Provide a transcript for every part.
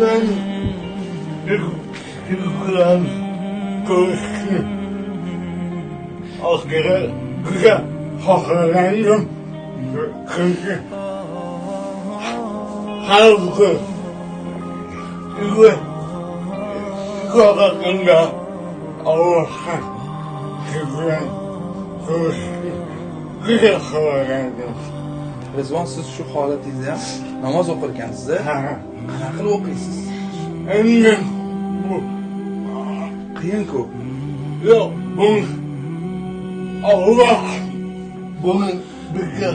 Ben yıkılan görüştüm. Askere güzel hazırlandım. Çünkü halkı sokakında Allah'a güzel görüştüm. Güzel hazırlandım. Rizvon, siz shu holatingizda ham namoz o'qir ekansiz. Qanaqa qilib o'qiysiz? Endi bu Qiyin-ku. yok bu Allah bunu bize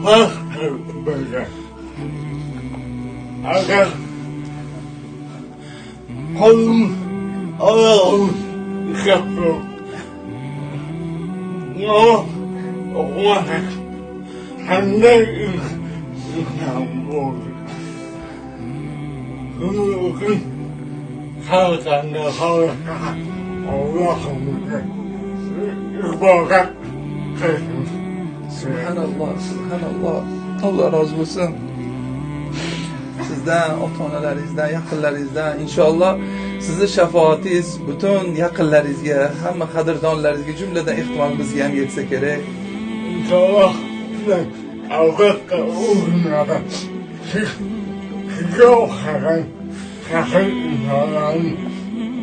mahkum böyle. Agar kolum ayağım yapıyor. Ama okumak hem de insan olur. Bugün halkanda halka Allah'ımızı ibadet kılın. Subhanalloh, subhanalloh. Allah razı olsun. Sizdan, ota-onalaringizdan, yaqinlaringizdan inshaalloh sizni shafaatingiz butun yaqinlaringizga, hamma qadrdonlaringizga, jumladan ehtimol bizga ham yetsa kerak. İnşallah ben avukatla uğruna size okuyan sakın insanların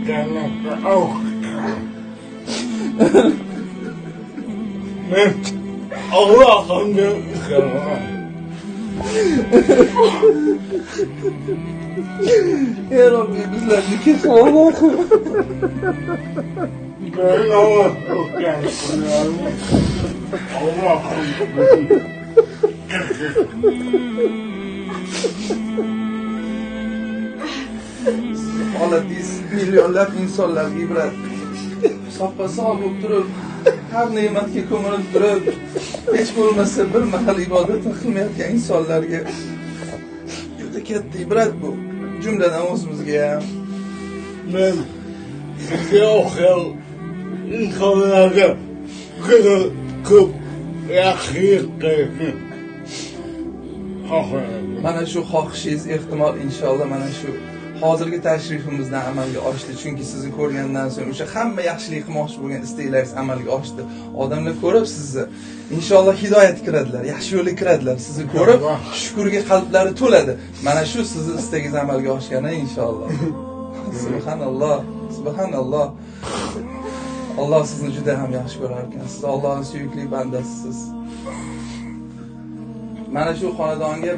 cennette avukatlarım. Ben Allah'ımdan istiyorum. Ya Rabbi, bizlarni kechir Allohim. Ben Allah'ımdan istiyorum. Allah'ım. Holatingiz millionlab insonlarga ibrat. Soppa-sog' bo'lib turib, har ne'matga ko'milib turib, hech bo'lmasa bir mahal ibodatni qilmayotgan insonlarga juda katta ibrat bu. Jumladan o'zimizga ham. Ben size okuyan insanlarda çok yaxshilik qilishni xohlayman. Mana shu xohishingiz ehtimol inshaalloh mana shu hozirgi tashrifimizdan amalga oshdi. Chunki sizni ko'rgandan so'ng o'sha hamma yaxshilik qilmoqchi bo'lgan istaklaringiz amalga oshdi. Odamlar ko'rib sizni inshaalloh hidoyatga kiradilar, yaxshi yo'lga kiradilar. Sizni ko'rib shukurga qalblari to'ladi. Mana shu sizni istagingiz amalga oshgani inshaalloh. Subhanalloh, subhanalloh. Alloh sizni juda ham yaxshi ko'rar ekan. Siz Allohning suyukli bandasisiz. Mana shu xonadonga